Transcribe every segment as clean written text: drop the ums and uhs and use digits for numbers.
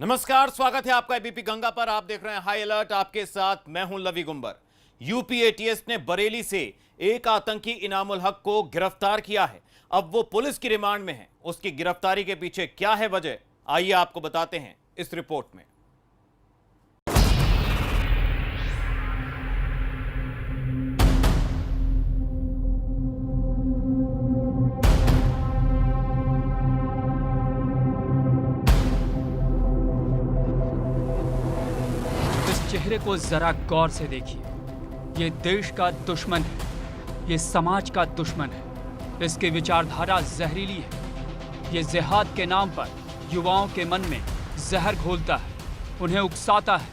नमस्कार, स्वागत है आपका एबीपी गंगा पर। आप देख रहे हैं हाई अलर्ट, आपके साथ मैं हूं लवी गुंबर। यूपी एटीएस ने बरेली से एक आतंकी इनामुल हक को गिरफ्तार किया है। अब वो पुलिस की रिमांड में है। उसकी गिरफ्तारी के पीछे क्या है वजह, आइए आपको बताते हैं इस रिपोर्ट में। चेहरे को जरा गौर से देखिए। ये देश का दुश्मन है, ये समाज का दुश्मन है। इसकी विचारधारा जहरीली है। ये जिहाद के नाम पर युवाओं के मन में जहर घोलता है, उन्हें उकसाता है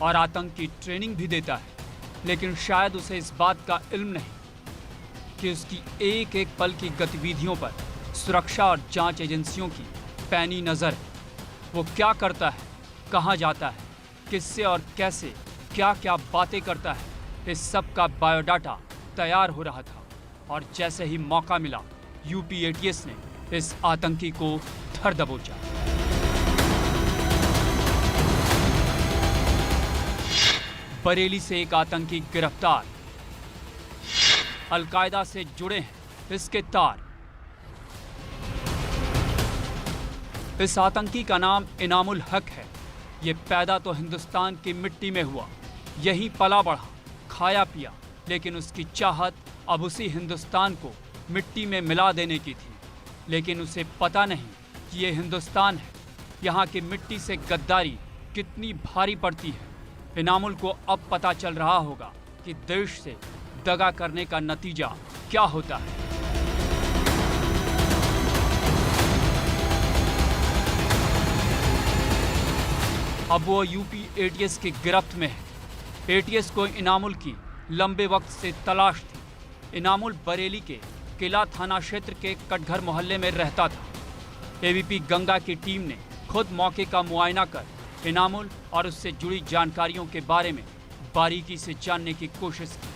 और आतंक की ट्रेनिंग भी देता है। लेकिन शायद उसे इस बात का इल्म नहीं कि उसकी एक एक पल की गतिविधियों पर सुरक्षा और जांच एजेंसियों की पैनी नज़र है। वो क्या करता है, कहाँ जाता है, किससे और कैसे क्या क्या बातें करता है, इस सब का बायोडाटा तैयार हो रहा था। और जैसे ही मौका मिला, यूपी एटीएस ने इस आतंकी को धर दबोचा। बरेली से एक आतंकी गिरफ्तार। अलकायदा से जुड़े हैं इसके तार। इस आतंकी का नाम इनामुल हक है। ये पैदा तो हिंदुस्तान की मिट्टी में हुआ, यहीं पला बढ़ा, खाया पिया, लेकिन उसकी चाहत अब उसी हिंदुस्तान को मिट्टी में मिला देने की थी। लेकिन उसे पता नहीं कि ये हिंदुस्तान है, यहाँ की मिट्टी से गद्दारी कितनी भारी पड़ती है। इनामुल को अब पता चल रहा होगा कि देश से दगा करने का नतीजा क्या होता है। अब वो यूपी एटीएस की गिरफ्त में है। एटीएस को इनामुल की लंबे वक्त से तलाश थी। इनामुल बरेली के किला थाना क्षेत्र के कटघर मोहल्ले में रहता था। एबीपी गंगा की टीम ने खुद मौके का मुआयना कर इनामुल और उससे जुड़ी जानकारियों के बारे में बारीकी से जानने की कोशिश की।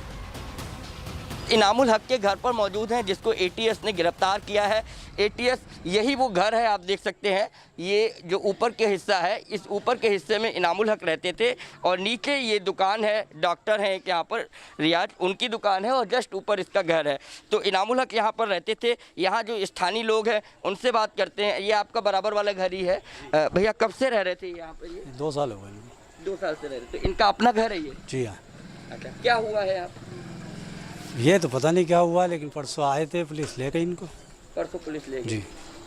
इनामुल हक के घर पर मौजूद हैं, जिसको एटीएस ने गिरफ्तार किया है। एटीएस यही वो घर है, आप देख सकते हैं। ये जो ऊपर के हिस्सा है, इस ऊपर के हिस्से में इनामुल हक रहते थे और नीचे ये दुकान है, डॉक्टर हैं एक यहाँ पर, रियाज, उनकी दुकान है और जस्ट ऊपर इसका घर है। तो इनामुल हक यहाँ पर रहते थे। यहाँ जो स्थानीय लोग हैं उनसे बात करते हैं। ये आपका बराबर वाला घर ही है। भैया कब से रह रहे थे यहाँ पर? ये 2 साल हो गए। 2 साल से रह रहे थे। इनका अपना घर है ये? जी हाँ। अच्छा, क्या हुआ है यहाँ? ये तो पता नहीं क्या हुआ, लेकिन परसों आए थे, पुलिस ले गई इनको। परसों पुलिस ले गई? जी।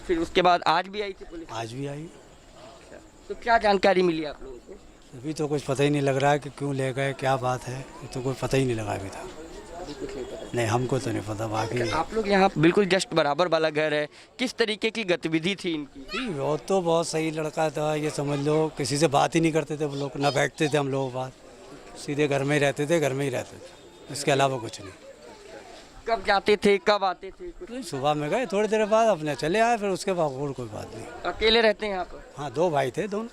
फिर उसके बाद आज भी आई थी पुलिस? आज भी आई। अच्छा, तो क्या जानकारी मिली आप लोगों को? अभी तो कुछ पता ही नहीं लग रहा है कि क्यों ले गए, क्या बात है, तो कोई पता ही नहीं लगा अभी तक। अभी कुछ नहीं पता? नहीं, हमको तो नहीं पता। बाकी आप लोग यहाँ बिल्कुल जस्ट बराबर वाला घर है, किस तरीके की गतिविधि थी इनकी? वो तो बहुत सही लड़का था, ये समझ लो। किसी से बात ही नहीं करते थे वो लोग, ना बैठते थे हम लोग बात, सीधे घर में ही रहते थे, घर में ही रहते थे, इसके अलावा कुछ नहीं। कब जाते थे, कब आते थे? कुछ सुबह में गए, थोड़ी देर बाद अपने चले आए, फिर उसके बाद और कोई बात नहीं। अकेले रहते हैं यहाँ पर? हाँ, 2 भाई थे, दोनों।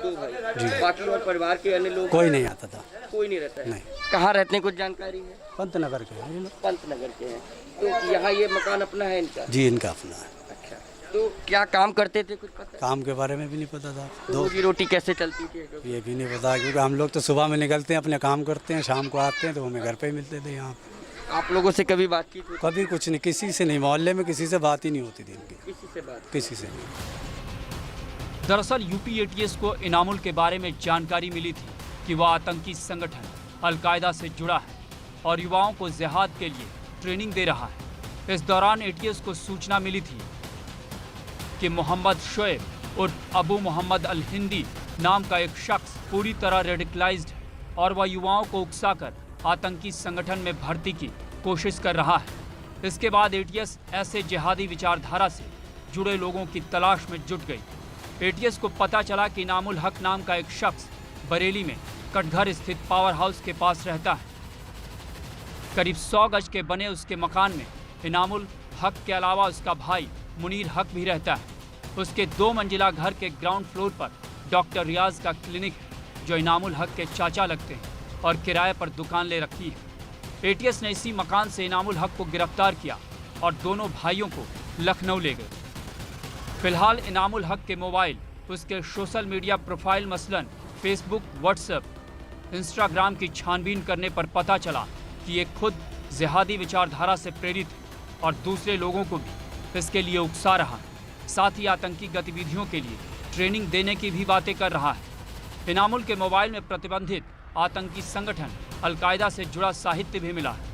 2 भाई? जी। बाकी और परिवार के अन्य लोग? कोई नहीं आता था। कोई नहीं रहता है? नहीं। कहाँ रहते हैं, कुछ जानकारी है? पंतनगर के हैं ये लोग। पंतनगर के हैं। तो यहाँ ये मकान अपना है इनका? जी, इनका अपना है। अच्छा, तो क्या काम करते थे, कुछ पता? काम के बारे में भी नहीं पता था। तो रोजी रोटी कैसे चलती थी? ये भी नहीं पता, क्योंकि हम लोग तो सुबह में निकलते हैं, अपने काम करते हैं, शाम को आते हैं, तो हमें घर पे ही मिलते थे यहाँ। आप लोगों से कभी बातचीत हुई? कभी कुछ नहीं, किसी से नहीं, मोहल्ले में किसी से बात ही नहीं होती थी इनकी। किसी से बात? किसी से नहीं। दरअसल यूपी एटीएस को इनामुल के बारे में जानकारी मिली थी कि वह आतंकी संगठन अलकायदा से जुड़ा है और युवाओं को जिहाद के लिए ट्रेनिंग दे रहा है। इस दौरान एटीएस को सूचना मिली थी कि मोहम्मद शोएब उर्फ अबू मोहम्मद अल हिंदी नाम का एक शख्स पूरी तरह रेडिकलाइज्ड है और वह युवाओं को उकसाकर आतंकी संगठन में भर्ती की कोशिश कर रहा है। इसके बाद एटीएस ऐसे जिहादी विचारधारा से जुड़े लोगों की तलाश में जुट गई। एटीएस को पता चला कि इनामुल हक नाम का एक शख्स बरेली में कटघर स्थित पावर हाउस के पास रहता है। करीब 100 गज के बने उसके मकान में इनामुल हक के अलावा उसका भाई मुनीर हक भी रहता है। उसके 2 मंजिला घर के ग्राउंड फ्लोर पर डॉक्टर रियाज का क्लिनिक है, जो इनामुल हक के चाचा लगते हैं और किराए पर दुकान ले रखी है। एटीएस ने इसी मकान से इनामुल हक को गिरफ्तार किया और दोनों भाइयों को लखनऊ ले गए। फिलहाल इनामुल हक के मोबाइल उसके सोशल मीडिया प्रोफाइल मसलन फेसबुक, व्हाट्सएप, इंस्टाग्राम की छानबीन करने पर पता चला कि ये खुद जिहादी विचारधारा से प्रेरित है और दूसरे लोगों को भी इसके लिए उकसा रहा है। साथ ही आतंकी गतिविधियों के लिए ट्रेनिंग देने की भी बातें कर रहा है। इनामुल के मोबाइल में प्रतिबंधित आतंकी संगठन अलकायदा से जुड़ा साहित्य भी मिला है।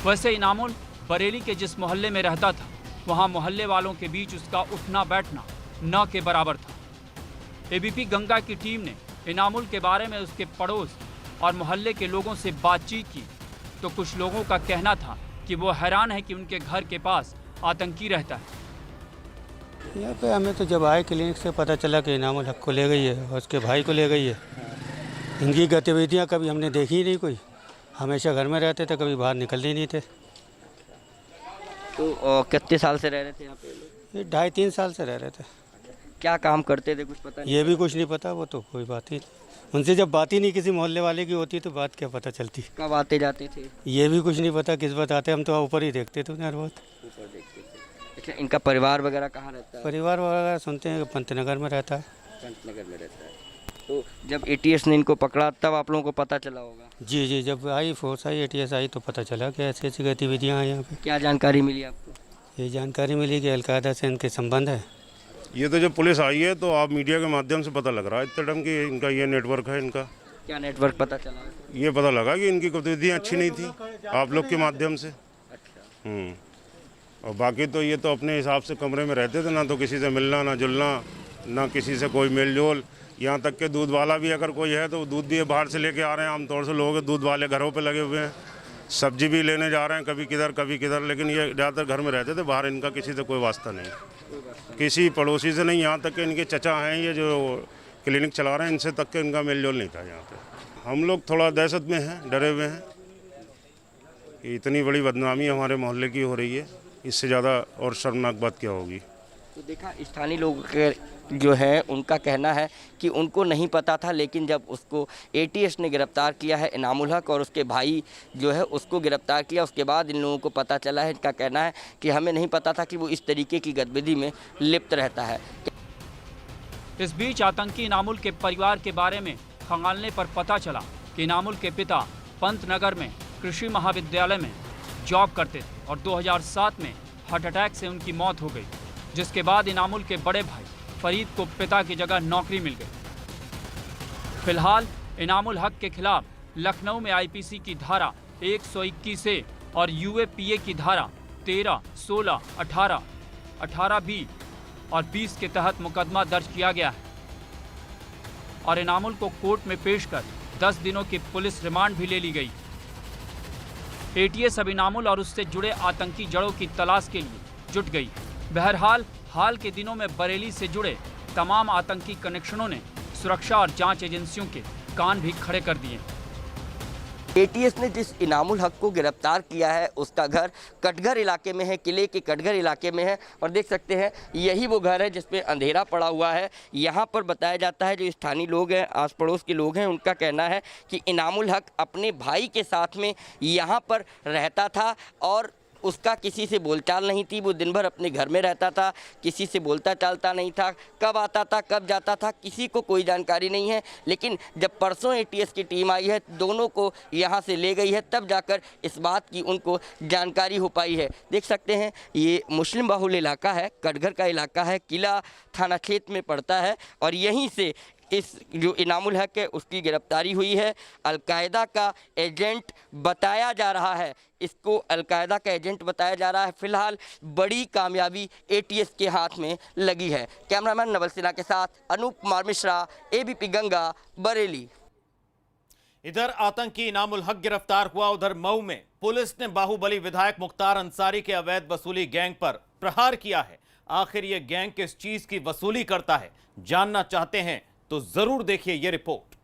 वैसे इनामुल बरेली के जिस मोहल्ले में रहता था, वहां मोहल्ले वालों के बीच उसका उठना बैठना न के बराबर था। एबीपी गंगा की टीम ने इनामुल के बारे में उसके पड़ोस और मोहल्ले के लोगों से बातचीत की तो कुछ लोगों का कहना था कि वो हैरान है कि उनके घर के पास आतंकी रहता है। यहाँ पे हमें तो जब आए क्लिनिक से पता चला कि इनामुल हक को ले गई है और उसके भाई को ले गई है। इनकी गतिविधियाँ कभी हमने देखी ही नहीं कोई, हमेशा घर में रहते थे, कभी बाहर निकलते ही नहीं थे। तो कितने साल से रह रहे थे यहाँ पे लोग? ये 2.5-3 साल से रह रहे थे। क्या काम करते थे कुछ पता नहीं? ये भी कुछ नहीं पता, वो तो कोई बात ही नहीं। उनसे जब बात ही नहीं किसी मोहल्ले वाले की होती तो बात क्या पता चलती। कब आते जाते थे? ये भी कुछ नहीं पता किस बात आते, हम तो ऊपर ही देखते थे हर बात। ऊपर देखते थे। अच्छा, इनका परिवार वगैरह कहाँ रहता है? परिवार वगैरह सुनते हैं पंतनगर में रहता है। पंतनगर में रहता है। तो जब एटीएस ने इनको पकड़ा तब आप लोगों को पता चला होगा? जी जी, जब आई फोर्स आई, एटीएस आई तो पता चला कि ऐसी ऐसी गतिविधियाँ हैं यहाँ पे। क्या जानकारी मिली आपको? ये जानकारी मिली कि अलकायदा से इनके संबंध है। ये तो जब पुलिस आई है तो आप मीडिया के माध्यम से पता लग रहा है इतने टाइम कि इनका ये नेटवर्क है। इनका क्या नेटवर्क पता चला? ये पता लगा कि इनकी गतिविधियाँ अच्छी नहीं थी आप लोग के माध्यम से। अच्छा। और बाकी तो ये तो अपने हिसाब से कमरे में रहते थे, ना तो किसी से मिलना ना जुलना, ना किसी से कोई मेल जोल। यहाँ तक के दूध वाला भी अगर कोई है तो दूध भी बाहर से लेके आ रहे हैं। आमतौर से लोगों के दूध वाले घरों पे लगे हुए हैं, सब्जी भी लेने जा रहे हैं, कभी किधर, लेकिन ये ज़्यादातर घर में रहते थे, बाहर इनका किसी से कोई वास्ता नहीं, किसी पड़ोसी से नहीं। यहाँ तक के इनके चचा हैं ये जो क्लिनिक चला रहे हैं, इनसे तक के इनका मेल जोल नहीं था यहाँ पे। हम लोग थोड़ा दहशत में हैं, डरे हुए हैं कि इतनी बड़ी बदनामी हमारे मोहल्ले की हो रही है, इससे ज़्यादा और शर्मनाक बात क्या होगी। तो देखा, स्थानीय लोग के जो है उनका कहना है कि उनको नहीं पता था, लेकिन जब उसको एटीएस ने गिरफ्तार किया है, इनामुल हक और उसके भाई जो है उसको गिरफ्तार किया, उसके बाद इन लोगों को पता चला है। इनका कहना है कि हमें नहीं पता था कि वो इस तरीके की गतिविधि में लिप्त रहता है। इस बीच आतंकी इनामुल के परिवार के बारे में खंगालने पर पता चला कि इनामुल के पिता पंतनगर में कृषि महाविद्यालय में जॉब करते थे और 2007 में हार्ट अटैक से उनकी मौत हो गई, जिसके बाद इनामुल के बड़े भाई फरीद को पिता की जगह नौकरी मिल गई। फिलहाल इनामुल हक के खिलाफ लखनऊ में आईपीसी की धारा 121 ए और यूएपीए की धारा 13, 16, 18, 18B और 20 के तहत मुकदमा दर्ज किया गया है और इनामुल को कोर्ट में पेश कर 10 दिनों की पुलिस रिमांड भी ले ली गई। एटीएस अब इनामुल और उससे जुड़े आतंकी जड़ों की तलाश के लिए जुट गई। बहरहाल हाल के दिनों में बरेली से जुड़े तमाम आतंकी कनेक्शनों ने सुरक्षा और जांच एजेंसियों के कान भी खड़े कर दिए। एटीएस ने जिस इनामुल हक को गिरफ्तार किया है उसका घर कटघर इलाके में है, किले के कटघर इलाके में है और देख सकते हैं यही वो घर है जिसमें अंधेरा पड़ा हुआ है। यहाँ पर बताया जाता है, जो स्थानीय लोग हैं, आस पड़ोस के लोग हैं, उनका कहना है कि इनामुल हक अपने भाई के साथ में यहाँ पर रहता था और उसका किसी से बोलचाल नहीं थी। वो दिन भर अपने घर में रहता था, किसी से बोलता चालता नहीं था, कब आता था कब जाता था किसी को कोई जानकारी नहीं है। लेकिन जब परसों एटीएस की टीम आई है, दोनों को यहाँ से ले गई है, तब जाकर इस बात की उनको जानकारी हो पाई है। देख सकते हैं ये मुस्लिम बाहुल इलाका है, कटघर का इलाका है, किला थाना क्षेत्र में पड़ता है और यहीं से इस जो इनामुल हक है उसकी गिरफ्तारी हुई है। अलकायदा का एजेंट बताया जा रहा है, इसको अलकायदा का एजेंट बताया जा रहा है। फिलहाल बड़ी कामयाबी एटीएस के हाथ में लगी है। कैमरामैन नवल सिन्हा के साथ अनूप कुमार मिश्रा, एबीपी गंगा, बरेली। इधर आतंकी इनामुल हक गिरफ्तार हुआ, उधर मऊ में पुलिस ने बाहुबली विधायक मुख्तार अंसारी के अवैध वसूली गैंग पर प्रहार किया है। आखिर ये गैंग किस चीज की वसूली करता है, जानना चाहते हैं तो जरूर देखिए ये रिपोर्ट।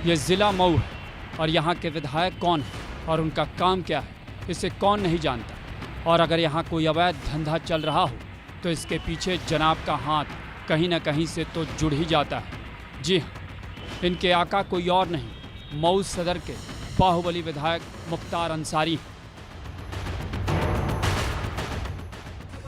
ये जिला मऊ है और यहाँ के विधायक कौन है और उनका काम क्या है, इसे कौन नहीं जानता। और अगर यहाँ कोई अवैध धंधा चल रहा हो तो इसके पीछे जनाब का हाथ कहीं ना कहीं से तो जुड़ ही जाता है। जी हाँ, इनके आका कोई और नहीं, मऊ सदर के बाहुबली विधायक मुख्तार अंसारी।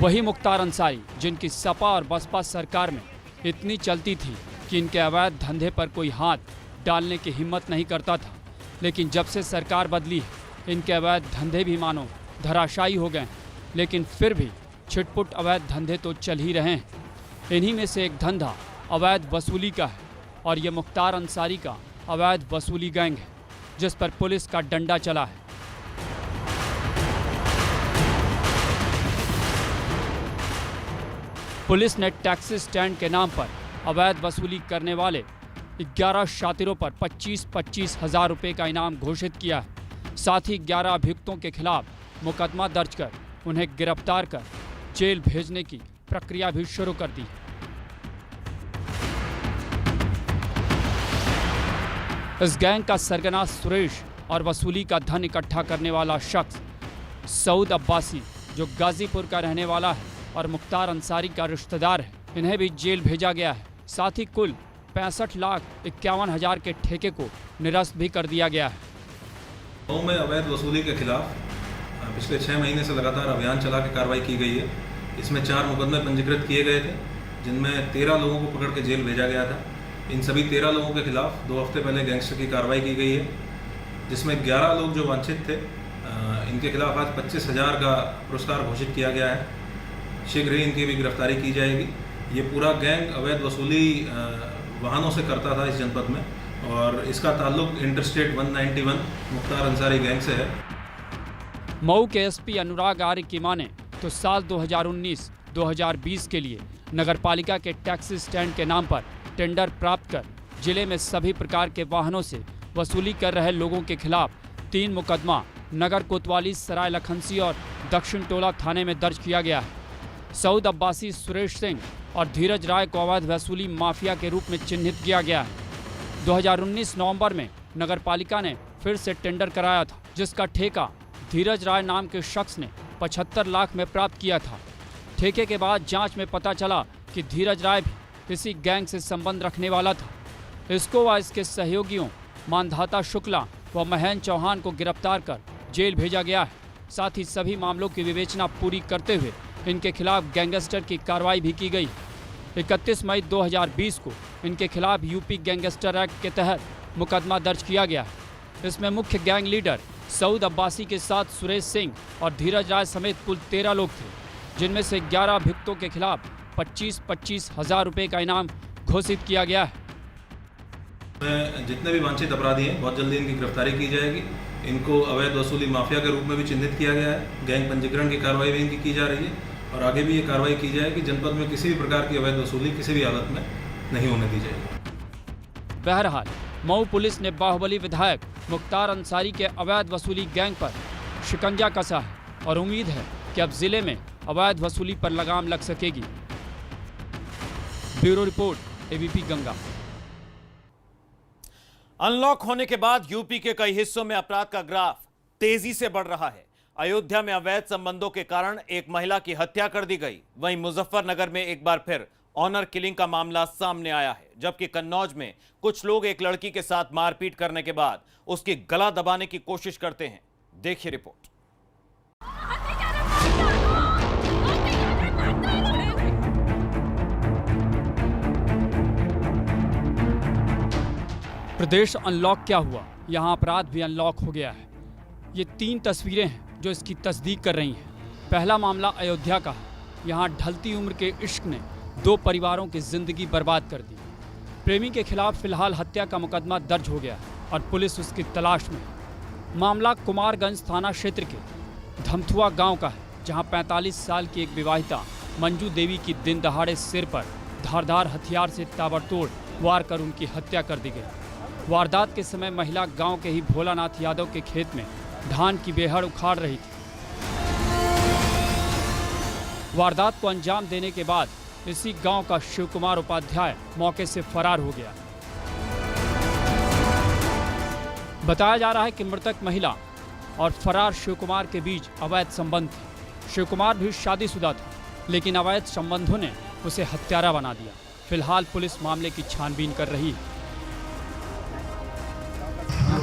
वही मुख्तार अंसारी जिनकी सपा और बसपा सरकार में इतनी चलती थी कि इनके अवैध धंधे पर कोई हाथ डालने की हिम्मत नहीं करता था, लेकिन जब से सरकार बदली है इनके अवैध धंधे भी मानो धराशायी हो गए। लेकिन फिर भी छिटपुट अवैध धंधे तो चल ही रहे हैं। इन्हीं में से एक धंधा अवैध वसूली का है और ये मुख्तार अंसारी का अवैध वसूली गैंग है, जिस पर पुलिस का डंडा चला है। पुलिस ने टैक्सी स्टैंड के नाम पर अवैध वसूली करने वाले 11 शातिरों पर 25-25 हज़ार रुपये का इनाम घोषित किया है। साथ ही 11 अभियुक्तों के खिलाफ मुकदमा दर्ज कर उन्हें गिरफ्तार कर जेल भेजने की प्रक्रिया भी शुरू कर दी है। इस गैंग का सरगना सुरेश और वसूली का धन इकट्ठा करने वाला शख्स सऊद अब्बासी, जो गाजीपुर का रहने वाला है और मुख्तार अंसारी का रिश्तेदार है, इन्हें भी जेल भेजा गया है। साथ ही कुल 65,51,000 के ठेके को निरस्त भी कर दिया गया है। मऊ में अवैध वसूली के खिलाफ पिछले 6 महीने से लगातार अभियान चला के कार्रवाई की गई है। इसमें 4 मुकदमे पंजीकृत किए गए थे, जिनमें 13 लोगों को पकड़ के जेल भेजा गया था। इन सभी 13 लोगों के खिलाफ 2 हफ्ते पहले गैंगस्टर की कार्रवाई की गई है, जिसमें 11 लोग जो वांछित थे, इनके खिलाफ आज 25,000 का पुरस्कार घोषित किया गया है। शीघ्र ही इनकी भी गिरफ्तारी की जाएगी। ये पूरा गैंग अवैध वसूली वाहनों से करता था इस जनपद में, और इसका ताल्लुक इंटरस्टेट 191 मुख्तार अंसारी गैंग से है। मऊ के एसपी अनुराग आर्य की माने तो साल 2019-2020 के लिए नगरपालिका के टैक्सी स्टैंड के नाम पर टेंडर प्राप्त कर जिले में सभी प्रकार के वाहनों से वसूली कर रहे लोगों के खिलाफ 3 मुकदमा नगर कोतवाली, सराय लखनसी और दक्षिण टोला थाने में दर्ज किया गया है। सऊद अब्बासी, सुरेश सिंह और धीरज राय को अवैध वसूली माफिया के रूप में चिन्हित किया गया है। 2019 नवंबर में नगरपालिका ने फिर से टेंडर कराया था, जिसका ठेका धीरज राय नाम के शख्स ने 75 लाख में प्राप्त किया था। ठेके के बाद जांच में पता चला कि धीरज राय भी इसी गैंग से संबंध रखने वाला था। इसको व इसके सहयोगियों मानधाता शुक्ला व महेंद्र चौहान को गिरफ्तार कर जेल भेजा गया है। साथ ही सभी मामलों की विवेचना पूरी करते हुए इनके खिलाफ गैंगस्टर की कार्रवाई भी की गई। 31 मई 2020 को इनके खिलाफ यूपी गैंगस्टर एक्ट के तहत मुकदमा दर्ज किया गया है। इसमें मुख्य गैंग लीडर सऊद अब्बासी के साथ सुरेश सिंह और धीरज राय समेत कुल 13 लोग थे, जिनमें से 11 अभियुक्तों के खिलाफ 25-25 हज़ार रुपये का इनाम घोषित किया गया है। जितने भी वांछित अपराधी हैं, बहुत जल्दी इनकी गिरफ्तारी की जाएगी। इनको अवैध वसूली माफिया के रूप में भी चिन्हित किया गया है। गैंग पंजीकरण की कार्रवाई भी इनकी की जा रही है और आगे भी ये कार्रवाई की जाएगी। जनपद में किसी भी प्रकार की अवैध वसूली किसी भी हालत में नहीं होने दी जाएगी। बहरहाल मऊ पुलिस ने बाहुबली विधायक मुख्तार अंसारी के अवैध वसूली गैंग पर शिकंजा कसा है और उम्मीद है कि अब जिले में अवैध वसूली पर लगाम लग सकेगी। Bureau report, ABP Ganga. Unlock होने के बाद यूपी के कई हिस्सों में अपराध का ग्राफ तेजी से बढ़ रहा है। अयोध्या में अवैध संबंधों के कारण एक महिला की हत्या कर दी गई। वहीं मुजफ्फरनगर में एक बार फिर ऑनर किलिंग का मामला सामने आया है, जबकि कन्नौज में कुछ लोग एक लड़की के साथ मारपीट करने के बाद उसकी गला दबाने की कोशिश करते हैं। देखिए रिपोर्ट। प्रदेश अनलॉक क्या हुआ, यहाँ अपराध भी अनलॉक हो गया है। ये 3 तस्वीरें हैं जो इसकी तस्दीक कर रही हैं। पहला मामला अयोध्या का है। यहाँ ढलती उम्र के इश्क ने 2 परिवारों की जिंदगी बर्बाद कर दी। प्रेमी के खिलाफ फिलहाल हत्या का मुकदमा दर्ज हो गया और पुलिस उसकी तलाश में है। मामला कुमारगंज थाना क्षेत्र के धमथुआ गांव का है, जहां 45 साल की एक विवाहिता मंजू देवी की दिन दहाड़े सिर पर धारदार हथियार से ताबड़तोड़ वार कर उनकी हत्या कर दी गई। वारदात के समय महिला गांव के ही भोलानाथ यादव के खेत में धान की बेहड़ उखाड़ रही थी। वारदात को अंजाम देने के बाद इसी गांव का शिव कुमार उपाध्याय मौके से फरार हो गया। बताया जा रहा है कि मृतक महिला और फरार शिव कुमार के बीच अवैध संबंध थे। शिव कुमार भी शादीशुदा था, लेकिन अवैध संबंधों ने उसे हत्यारा बना दिया। फिलहाल पुलिस मामले की छानबीन कर रही है।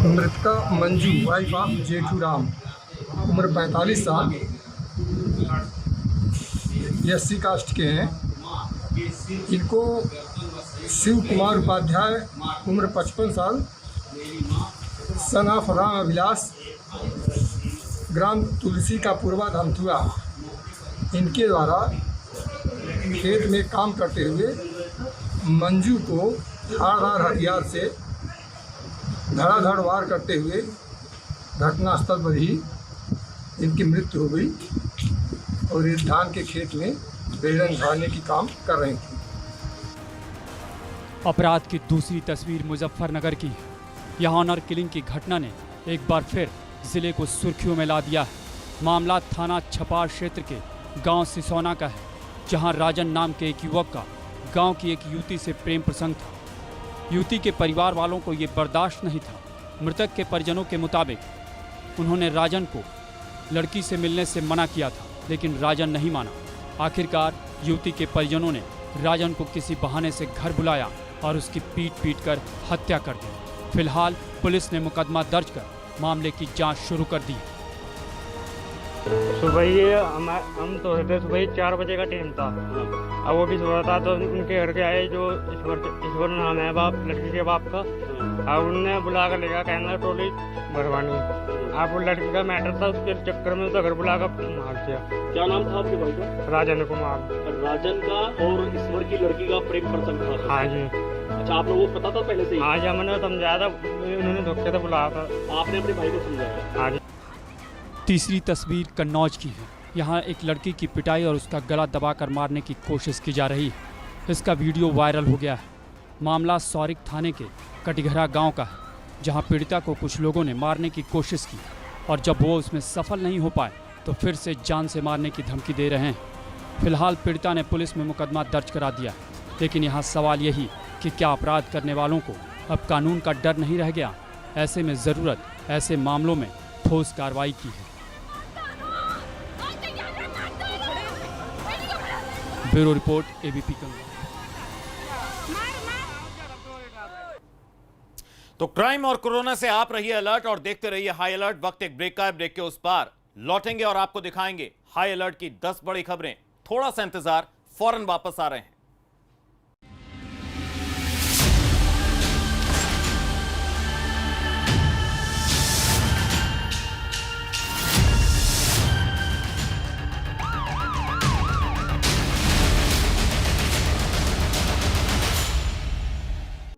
मृतका मंजू वाइफ ऑफ जेठू राम, उम्र 45 साल, एससी कास्ट के हैं। इनको शिव कुमार उपाध्याय, उम्र 55 साल, सन ऑफ राम अभिलाष, ग्राम तुलसी का पूर्वा धमथुआ, इनके द्वारा खेत में काम करते हुए मंजू को धारदार हथियार से धड़ाधड़ वार करते हुए घटनास्थल पर ही इनकी मृत्यु हो गई और इस धान के खेत में बेलन झाड़ने की काम कर रहे थे। अपराध की दूसरी तस्वीर मुजफ्फरनगर की है। यहाँ ऑनर किलिंग की घटना ने एक बार फिर जिले को सुर्खियों में ला दिया है। मामला थाना छपार क्षेत्र के गांव सिसौना का है, जहां राजन नाम के एक युवक का गांव की एक युवती से प्रेम प्रसंग था। युवती के परिवार वालों को ये बर्दाश्त नहीं था। मृतक के परिजनों के मुताबिक उन्होंने राजन को लड़की से मिलने से मना किया था, लेकिन राजन नहीं माना। आखिरकार युवती के परिजनों ने राजन को किसी बहाने से घर बुलाया और उसकी पीट कर हत्या कर दी। फिलहाल पुलिस ने मुकदमा दर्ज कर मामले की जांच शुरू कर दी। सुबह ये हम तो थे, सुबह 4 बजे का टाइम था। अब वो भी सो रहा था तो उनके घर के आए, जो ईश्वर नाम है बाप, लड़की के बाप का। अब उनने बुला कर लेगा, कहना टोली भरवानी। अब वो लड़की का मैटर था, उसके चक्कर में उसका घर बुला कर मार दिया। क्या नाम था आपके भाई का? राजन कुमार। राजन का और ईश्वर की लड़की का प्रेम प्रसंग था? हाँ जी। अच्छा, आप लोगों को पता था पहले से ही? हाँ जी, मैंने समझाया था, उन्होंने धोखे से बुलाया था। आपने अपने भाई को समझाया? हाँ जी। तीसरी तस्वीर कन्नौज की है। यहाँ एक लड़की की पिटाई और उसका गला दबाकर मारने की कोशिश की जा रही है। इसका वीडियो वायरल हो गया है। मामला सौरिक थाने के कटिघरा गांव का है, जहां पीड़िता को कुछ लोगों ने मारने की कोशिश की और जब वो उसमें सफल नहीं हो पाए तो फिर से जान से मारने की धमकी दे रहे हैं। फिलहाल पीड़िता ने पुलिस में मुकदमा दर्ज करा दिया, लेकिन यहाँ सवाल यही कि क्या अपराध करने वालों को अब कानून का डर नहीं रह गया? ऐसे में ज़रूरत ऐसे मामलों में ठोस कार्रवाई की है। Bureau report, ABP Ganga. तो क्राइम और कोरोना से आप रहिए अलर्ट और देखते रहिए हाई अलर्ट। वक्त एक ब्रेक का है, ब्रेक के उस पार लौटेंगे और आपको दिखाएंगे हाई अलर्ट की 10 बड़ी खबरें। थोड़ा सा इंतजार, फौरन वापस आ रहे हैं।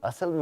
असल में